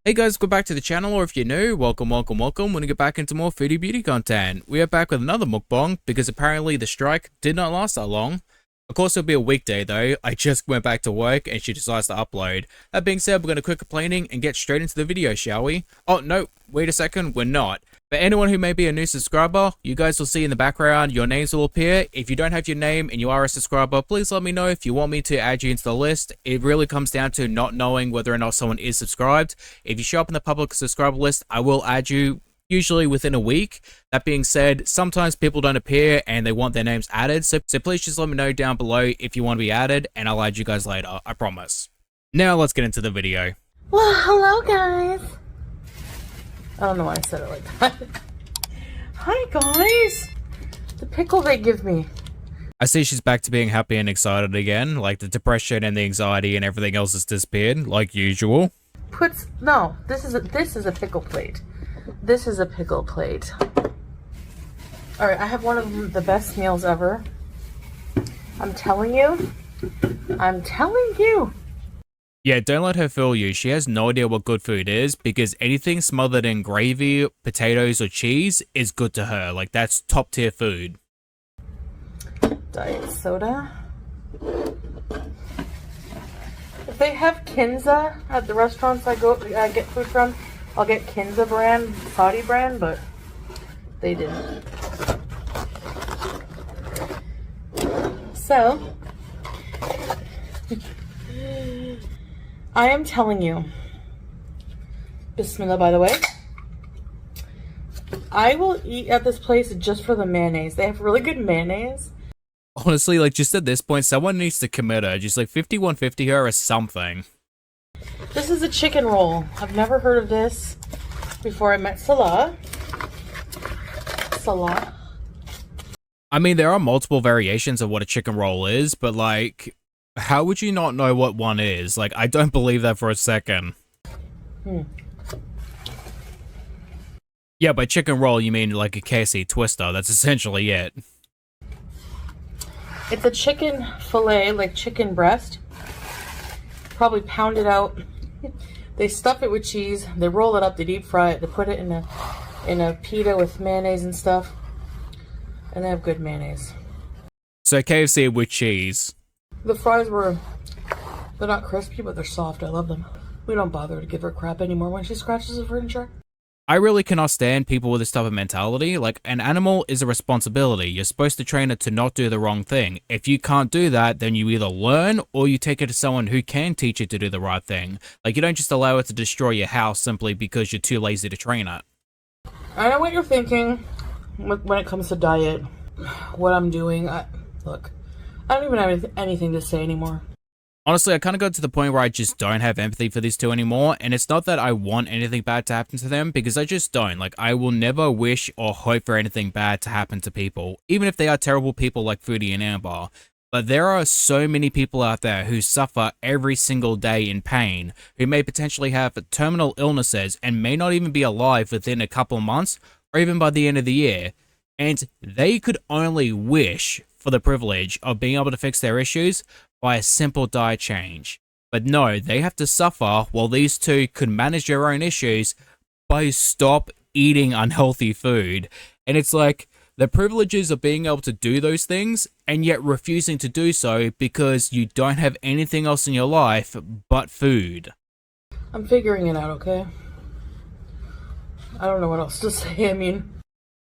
Hey guys, go back to the channel, or if you're new, welcome. We're gonna get back into more foodie beauty content. We are back with another mukbang, because apparently the strike did not last that long. Of course, it'll be a weekday though. I just went back to work and she decides to upload. That being said, we're gonna quit complaining and get straight into the video, shall we? Oh no, wait a second, we're not. For anyone who may be a new subscriber, you guys will see in the background, your names will appear. If you don't have your name and you are a subscriber, please let me know if you want me to add you into the list. It really comes down to not knowing whether or not someone is subscribed. If you show up in the public subscriber list, I will add you, usually within a week. That being said, sometimes people don't appear and they want their names added, so please just let me know down below if you want to be added, and I'll add you guys later, I promise. Now let's get into the video. Well, hello guys. I don't know why I said it like that. Hi guys. The pickle they give me. I see she's back to being happy and excited again, like the depression and the anxiety and everything else has disappeared, like usual. No, this is a pickle plate. This is a pickle plate. Alright, I have one of the best meals ever. I'm telling you. Yeah, don't let her fool you. She has no idea what good food is, because anything smothered in gravy, potatoes, or cheese is good to her. Like, that's top tier food. Diet soda. If they have Kinza at the restaurants I get food from, I'll get Kinza brand, Saudi brand, but they didn't. So, I am telling you, Bismillah, by the way, I will eat at this place just for the mayonnaise. They have really good mayonnaise. Honestly, like, just at this point, someone needs to commit her. Just like 5150 her or something. This is a chicken roll. I've never heard of this before I met Salah. I mean, there are multiple variations of what a chicken roll is, but like, how would you not know what one is? Like, I don't believe that for a second. Yeah, by chicken roll, you mean like a KFC twister. That's essentially it. It's a chicken fillet, like chicken breast. Probably pound it out. They stuff it with cheese. They roll it up. They deep fry it. They put it in a pita with mayonnaise and stuff. And they have good mayonnaise. So KFC with cheese. The fries they're not crispy, but they're soft. I love them. We don't bother to give her crap anymore when she scratches the furniture. I really cannot stand people with this type of mentality. Like, an animal is a responsibility. You're supposed to train it to not do the wrong thing. If you can't do that, then you either learn or you take it to someone who can teach it to do the right thing. Like, you don't just allow it to destroy your house simply because you're too lazy to train it. I know what you're thinking when it comes to diet. What I'm doing. Look, I don't even have anything to say anymore. Honestly, I kind of got to the point where I just don't have empathy for these two anymore, and it's not that I want anything bad to happen to them, because I just don't. Like, I will never wish or hope for anything bad to happen to people, even if they are terrible people like Foodie and Amber. But there are so many people out there who suffer every single day in pain, who may potentially have terminal illnesses and may not even be alive within a couple months, or even by the end of the year. And they could only wish for the privilege of being able to fix their issues by a simple diet change. But no, they have to suffer while these two could manage their own issues by stop eating unhealthy food. And it's like, the privileges of being able to do those things and yet refusing to do so because you don't have anything else in your life but food. I'm figuring it out, okay? I don't know what else to say.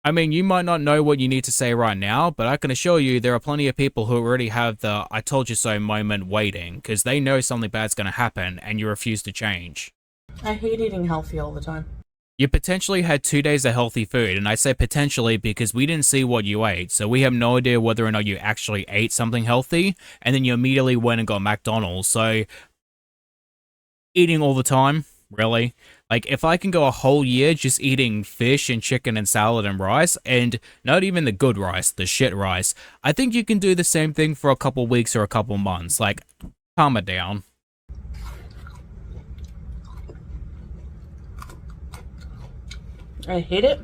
I mean, you might not know what you need to say right now, but I can assure you there are plenty of people who already have the I told you so moment waiting, because they know something bad's going to happen and you refuse to change. I hate eating healthy all the time. You potentially had 2 days of healthy food, and I say potentially because we didn't see what you ate, so we have no idea whether or not you actually ate something healthy, and then you immediately went and got McDonald's, so eating all the time, really? Like, if I can go a whole year just eating fish and chicken and salad and rice, and not even the good rice, the shit rice, I think you can do the same thing for a couple weeks or a couple months. Like, calm it down. I hate it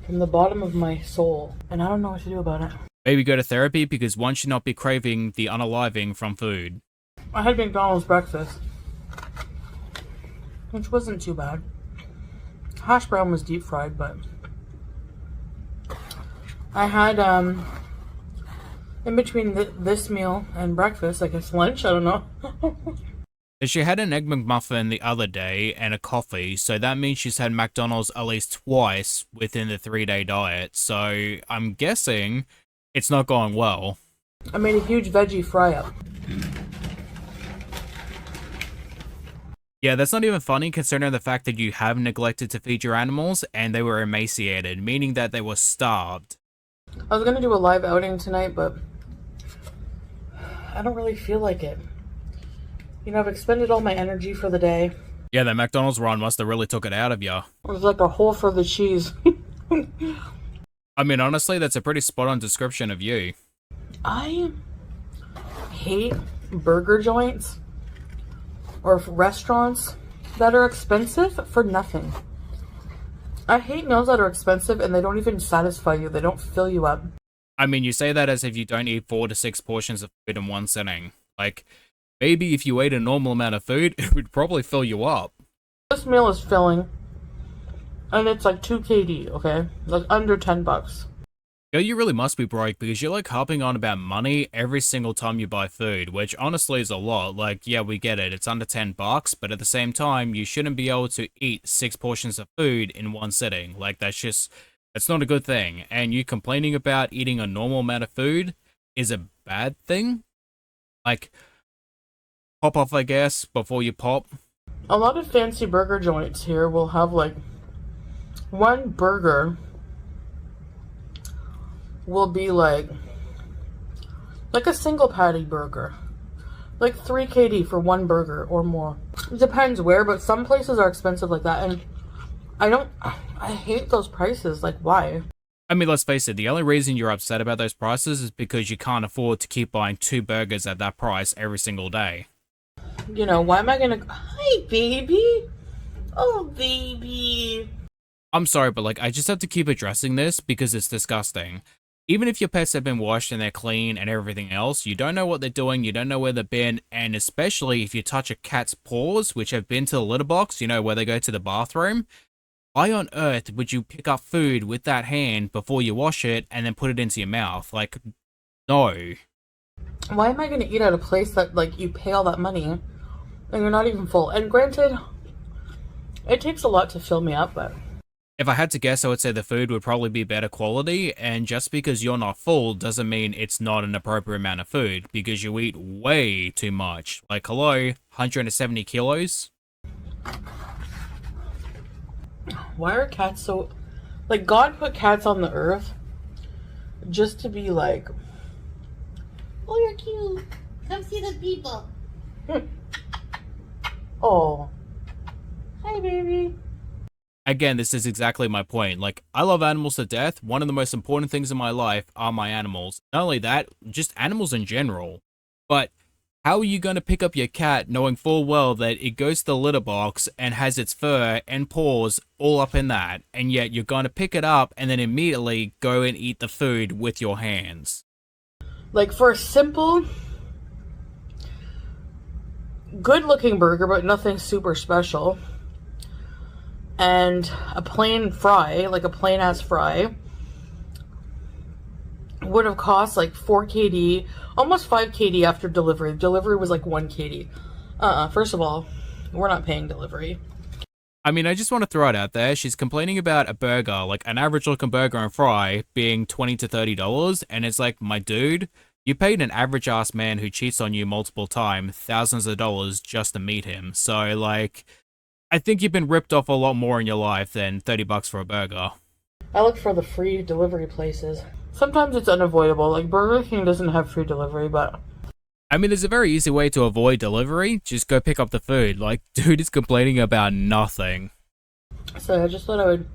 from the bottom of my soul, and I don't know what to do about it. Maybe go to therapy, because one should not be craving the unaliving from food. I had McDonald's breakfast. which wasn't too bad. Hash brown was deep fried, but I had in between this meal and breakfast, I guess lunch, I don't know. She had an Egg McMuffin the other day and a coffee, so that means she's had McDonald's at least twice within the 3-day diet, so I'm guessing it's not going well. I made a huge veggie fry-up. Yeah, that's not even funny considering the fact that you have neglected to feed your animals and they were emaciated, meaning that they were starved. I was gonna do a live outing tonight, but I don't really feel like it. You know, I've expended all my energy for the day. Yeah, that McDonald's run must have really took it out of you. It was like a hole for the cheese. I mean, honestly, that's a pretty spot-on description of you. I hate burger joints or restaurants that are expensive for nothing. I hate meals that are expensive and they don't even satisfy you. They don't fill you up. I mean, you say that as if you don't eat 4 to 6 portions of food in one sitting. Like, maybe if you ate a normal amount of food, it would probably fill you up. This meal is filling, and it's like 2 kd, okay? Like under $10. Yo, you really must be broke because you're like harping on about money every single time you buy food, which honestly is a lot. Like, yeah, we get it. It's under $10, but at the same time, you shouldn't be able to eat 6 portions of food in one sitting. Like, that's not a good thing. And you complaining about eating a normal amount of food is a bad thing. Like, pop off, I guess, before you pop. A lot of fancy burger joints here will have like one burger will be like a single patty burger, like 3 kd for one burger or more. It depends where, but some places are expensive like that, and I hate those prices. Like, why? I mean, let's face it, the only reason you're upset about those prices is because you can't afford to keep buying 2 burgers at that price every single day. You know, why am I gonna... Hi, baby! Oh, baby! I'm sorry, but like, I just have to keep addressing this because it's disgusting. Even if your pets have been washed and they're clean and everything else, you don't know what they're doing, you don't know where they've been, and especially if you touch a cat's paws, which have been to the litter box, you know, where they go to the bathroom, why on earth would you pick up food with that hand before you wash it and then put it into your mouth? Like, no. Why am I gonna eat at a place that, like, you pay all that money and you're not even full? And granted, it takes a lot to fill me up, but... If I had to guess, I would say the food would probably be better quality, and just because you're not full doesn't mean it's not an appropriate amount of food, because you eat way too much. Like, hello, 170 kilos? Why are cats so... Like, God put cats on the earth just to be like... Oh, you're cute. Come see the people. Oh. Hi, baby. Again, this is exactly my point. Like, I love animals to death. One of the most important things in my life are my animals. Not only that, just animals in general. But how are you going to pick up your cat knowing full well that it goes to the litter box and has its fur and paws all up in that, and yet you're going to pick it up and then immediately go and eat the food with your hands? Like, for a simple, good-looking burger, but nothing super special, and a plain fry, like a plain-ass fry, would have cost like 4 kd, almost 5 kd after delivery. Delivery was like 1 kd. First of all, we're not paying delivery. I mean, I just want to throw it out there. She's complaining about a burger, like an average looking burger and fry, being $20 to $30, and it's like, my dude, you paid an average ass man who cheats on you multiple times thousands of dollars just to meet him. So, like, I think you've been ripped off a lot more in your life than $30 for a burger. I look for the free delivery places. Sometimes it's unavoidable. Like, Burger King doesn't have free delivery, but... I mean, there's a very easy way to avoid delivery. Just go pick up the food. Like, dude is complaining about nothing. So I just thought I would...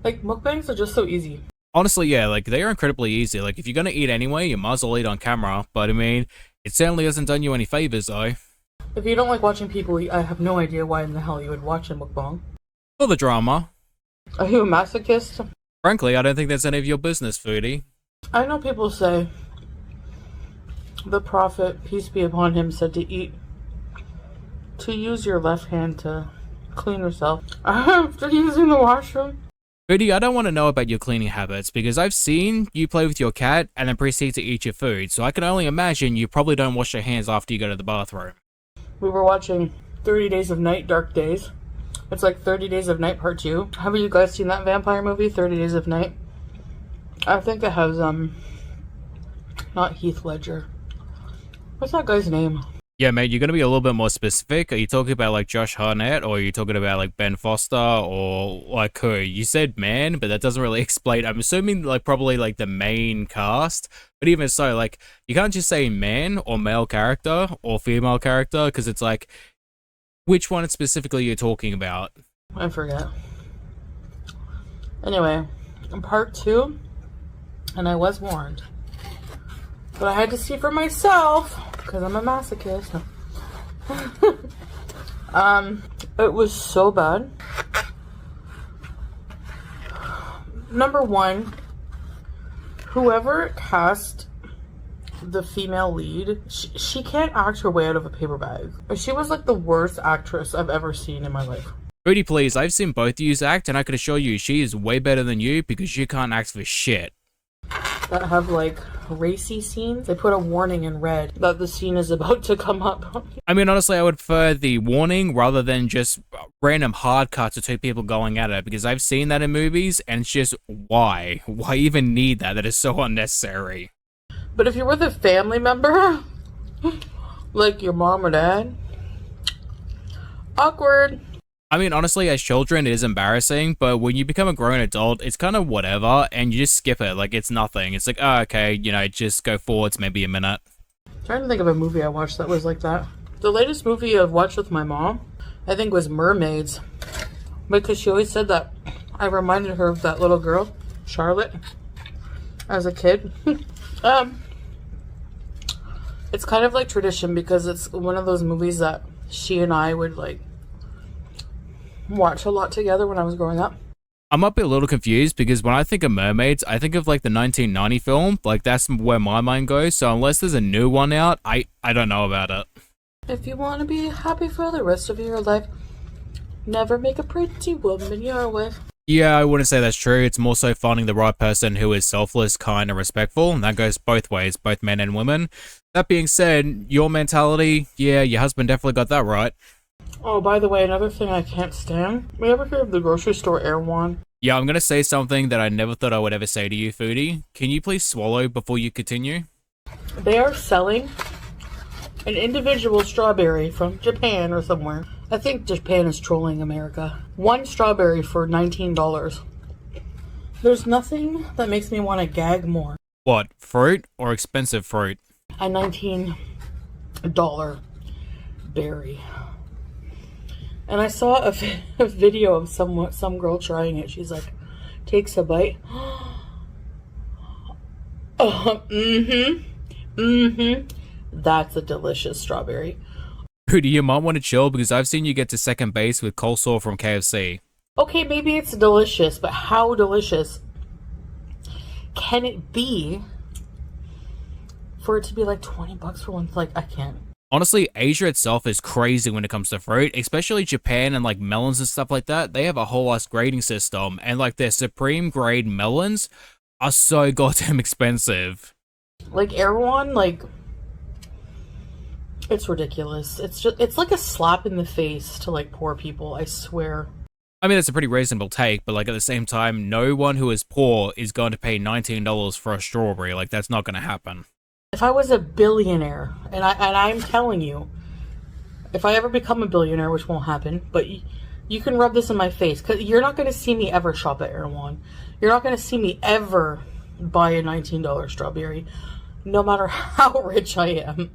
Like, mukbangs are just so easy. Honestly, yeah, like, they are incredibly easy. Like, if you're gonna eat anyway, you might as well eat on camera. But, I mean, it certainly hasn't done you any favors, though. If you don't like watching people eat, I have no idea why in the hell you would watch a mukbang. For the drama. Are you a masochist? Frankly, I don't think that's any of your business, Foodie. I know people say the Prophet, peace be upon him, said to use your left hand to clean yourself after using the washroom. Foodie, I don't want to know about your cleaning habits because I've seen you play with your cat and then proceed to eat your food, so I can only imagine you probably don't wash your hands after you go to the bathroom. We were watching 30 Days of Night, Dark Days. It's like 30 Days of Night Part 2. Have you guys seen that vampire movie, 30 Days of Night? I think it has, not Heath Ledger. What's that guy's name? Yeah, mate, you're going to be a little bit more specific. Are you talking about, like, Josh Hartnett, or are you talking about, like, Ben Foster, or, like, who? You said man, but that doesn't really explain. I'm assuming, like, probably, like, the main cast. But even so, like, you can't just say man, or male character, or female character, because it's, like, which one specifically you're talking about? I forget. Anyway, in Part 2, and I was warned. But I had to see for myself, because I'm a masochist. It was so bad. Number one, whoever cast the female lead, she can't act her way out of a paper bag. She was like the worst actress I've ever seen in my life. Foodie, please, I've seen both of you act, and I can assure you she is way better than you because you can't act for shit. That have like racy scenes, they put a warning in red that the scene is about to come up. I mean, honestly, I would prefer the warning rather than just random hard cuts of two people going at it, because I've seen that in movies, and it's just, why? Why even need that? That is so unnecessary. But if you're with a family member, like your mom or dad, awkward. I mean, honestly, as children, it is embarrassing, but when you become a grown adult, it's kind of whatever, and you just skip it, like it's nothing. It's like, oh, okay, you know, just go forwards maybe a minute. I'm trying to think of a movie I watched that was like that. The latest movie I've watched with my mom, I think, was Mermaids, because she always said that I reminded her of that little girl, Charlotte, as a kid. It's kind of like tradition because it's one of those movies that she and I would like watch a lot together when I was growing up. I might be a little confused because when I think of Mermaids, I think of like the 1990 film. Like that's where my mind goes. So unless there's a new one out, I don't know about it. If you want to be happy for the rest of your life, never make a pretty woman your wife. Yeah, I wouldn't say that's true. It's more so finding the right person who is selfless, kind, and respectful, and that goes both ways, both men and women. That being said, your mentality, yeah, your husband definitely got that right. Oh, by the way, another thing I can't stand. You ever hear of the grocery store Erewhon? Yeah, I'm gonna say something that I never thought I would ever say to you, Foodie. Can you please swallow before you continue? They are selling an individual strawberry from Japan or somewhere. I think Japan is trolling America. One strawberry for $19. There's nothing that makes me want to gag more. What, fruit or expensive fruit? A $19 berry. And I saw a video of some girl trying it. She's like, takes a bite. That's a delicious strawberry. Foodie, you might want to chill because I've seen you get to second base with coleslaw from KFC. Okay, maybe it's delicious, but how delicious can it be for it to be like $20 for one? Like, I can't. Honestly, Asia itself is crazy when it comes to fruit, especially Japan and like melons and stuff like that. They have a whole ass grading system, and like their supreme grade melons are so goddamn expensive. Like Erewhon, like, it's ridiculous. It's like a slap in the face to like poor people, I swear. I mean, that's a pretty reasonable take, but like at the same time, no one who is poor is going to pay $19 for a strawberry. Like that's not going to happen. If I was a billionaire, and I'm telling you, if I ever become a billionaire, which won't happen, but you can rub this in my face, because you're not going to see me ever shop at Erewhon. You're not going to see me ever buy a $19 strawberry, no matter how rich I am.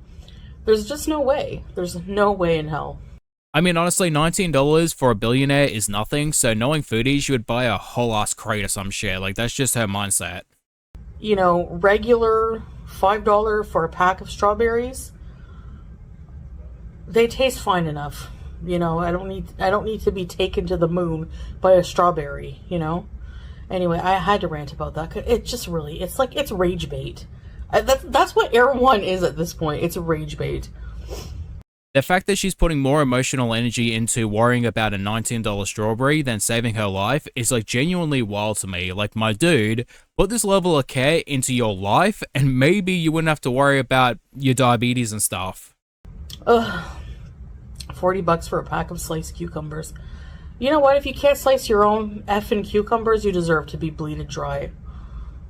There's just no way. There's no way in hell. I mean, honestly, $19 for a billionaire is nothing, so knowing Foodie, she would buy a whole ass crate or some shit. Like, that's just her mindset. You know, regular $5 for a pack of strawberries, they taste fine enough. You know, I don't need to be taken to the moon by a strawberry, you know? Anyway, I had to rant about that. It just really, it's like, it's rage bait. That's what Erewhon is at this point. It's rage bait. The fact that she's putting more emotional energy into worrying about a $19 strawberry than saving her life is like genuinely wild to me. Like, my dude, put this level of care into your life and maybe you wouldn't have to worry about your diabetes and stuff. Ugh. $40 for a pack of sliced cucumbers. You know what? If you can't slice your own effing cucumbers, you deserve to be bleeded dry.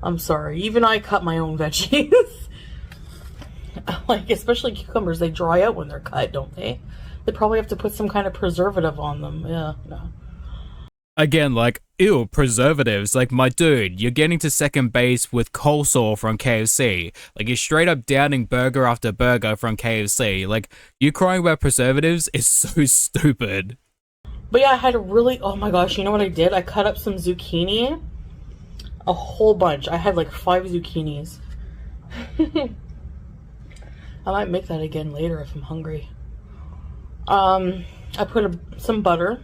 I'm sorry. Even I cut my own veggies. Like, especially cucumbers, they dry out when they're cut, don't they? They probably have to put some kind of preservative on them. Yeah, no. Again, like, ew, preservatives. Like, my dude, you're getting to second base with coleslaw from KFC. Like, you're straight up downing burger after burger from KFC. Like, you crying about preservatives is so stupid. But yeah, I had a really, oh my gosh, you know what I did? I cut up some zucchini. A whole bunch. I had like 5 zucchinis. I might make that again later if I'm hungry. I put some butter.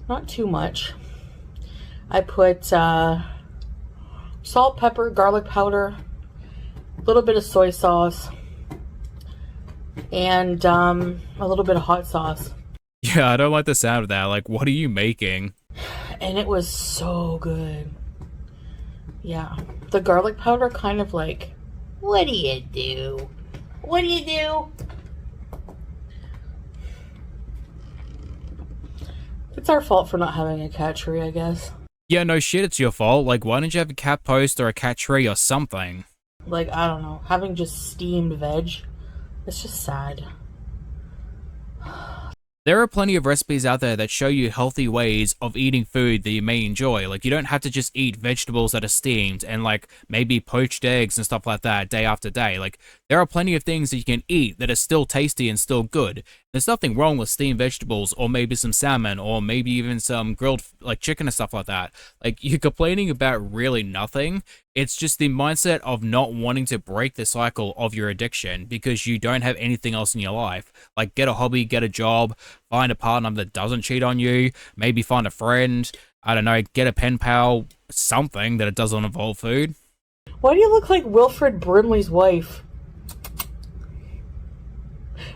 Not too much. I put salt, pepper, garlic powder, a little bit of soy sauce, and a little bit of hot sauce. Yeah, I don't like the sound of that. Like, what are you making? And it was so good. Yeah. The garlic powder kind of like, what do you do? What do you do? It's our fault for not having a cat tree, I guess. Yeah, no shit, it's your fault. Like, why didn't you have a cat post or a cat tree or something? Like, I don't know. Having just steamed veg, it's just sad. There are plenty of recipes out there that show you healthy ways of eating food that you may enjoy. Like, you don't have to just eat vegetables that are steamed and, like, maybe poached eggs and stuff like that day after day. Like, there are plenty of things that you can eat that are still tasty and still good. There's nothing wrong with steamed vegetables or maybe some salmon or maybe even some grilled, like, chicken and stuff like that. Like, you're complaining about really nothing. It's just the mindset of not wanting to break the cycle of your addiction because you don't have anything else in your life. Like, get a hobby, get a job, find a partner that doesn't cheat on you, maybe find a friend, I don't know, get a pen pal, something that it doesn't involve food. Why do you look like Wilfred Brimley's wife?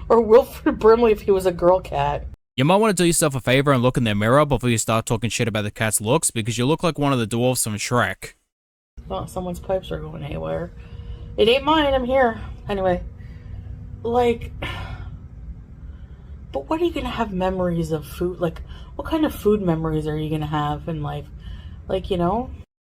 Or Wilfred Brimley if he was a girl cat. You might want to do yourself a favor and look in the mirror before you start talking shit about the cat's looks because you look like one of the dwarves from Shrek. Well, someone's pipes are going haywire. It ain't mine, I'm here. Anyway, like, but what are you going to have memories of food? Like, what kind of food memories are you going to have in life? Like, you know?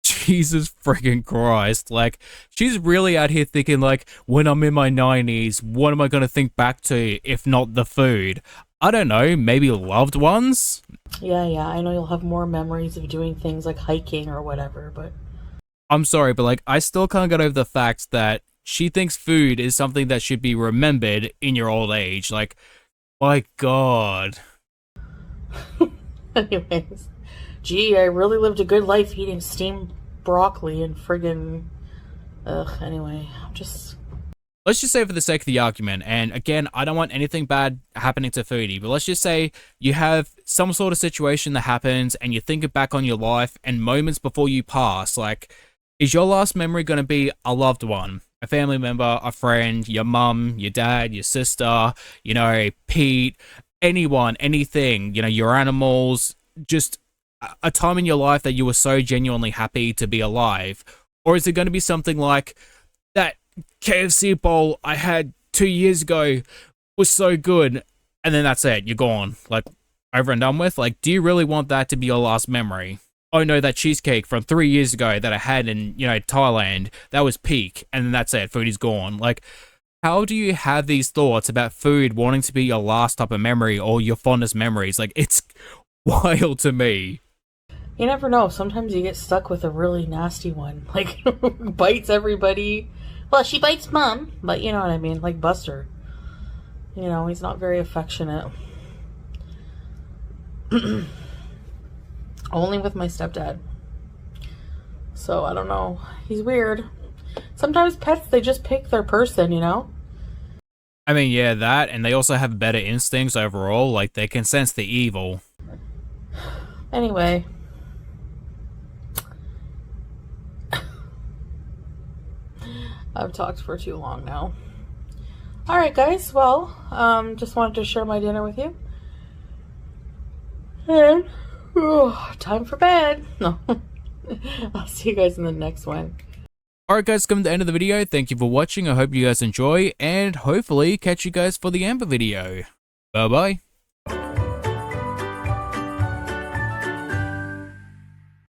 Jesus freaking Christ. Like, she's really out here thinking, like, when I'm in my 90s, what am I going to think back to if not the food? I don't know, maybe loved ones? Yeah, I know you'll have more memories of doing things like hiking or whatever, but... I'm sorry, but, like, I still can't get over the fact that she thinks food is something that should be remembered in your old age. Like, my God. Anyways. Gee, I really lived a good life eating steamed broccoli and friggin... Ugh, anyway, Let's just say for the sake of the argument, and again, I don't want anything bad happening to Foodie, but let's just say you have some sort of situation that happens and you think back on your life and moments before you pass, like, is your last memory going to be a loved one? A family member, a friend, your mum, your dad, your sister, you know, Pete, anyone, anything, you know, your animals, just a time in your life that you were so genuinely happy to be alive? Or is it going to be something like that KFC bowl I had 2 years ago was so good, and then that's it, you're gone, like, over and done with? Like, do you really want that to be your last memory? Oh no, that cheesecake from 3 years ago that I had in, you know, Thailand, that was peak, and then that's it, food is gone. Like, how do you have these thoughts about food wanting to be your last type of memory or your fondest memories? Like, it's wild to me. You never know. Sometimes you get stuck with a really nasty one. Like, bites everybody. Well, she bites Mom, but you know what I mean. Like Buster. You know, he's not very affectionate. Only with my stepdad. So, I don't know. He's weird. Sometimes pets, they just pick their person, you know? I mean, yeah, that, and they also have better instincts overall. Like, they can sense the evil. Anyway. I've talked for too long now. Alright guys, well, just wanted to share my dinner with you. And, time for bed. No. I'll see you guys in the next one. Alright guys, coming to the end of the video, thank you for watching, I hope you guys enjoy, and hopefully catch you guys for the Amber video. Bye bye.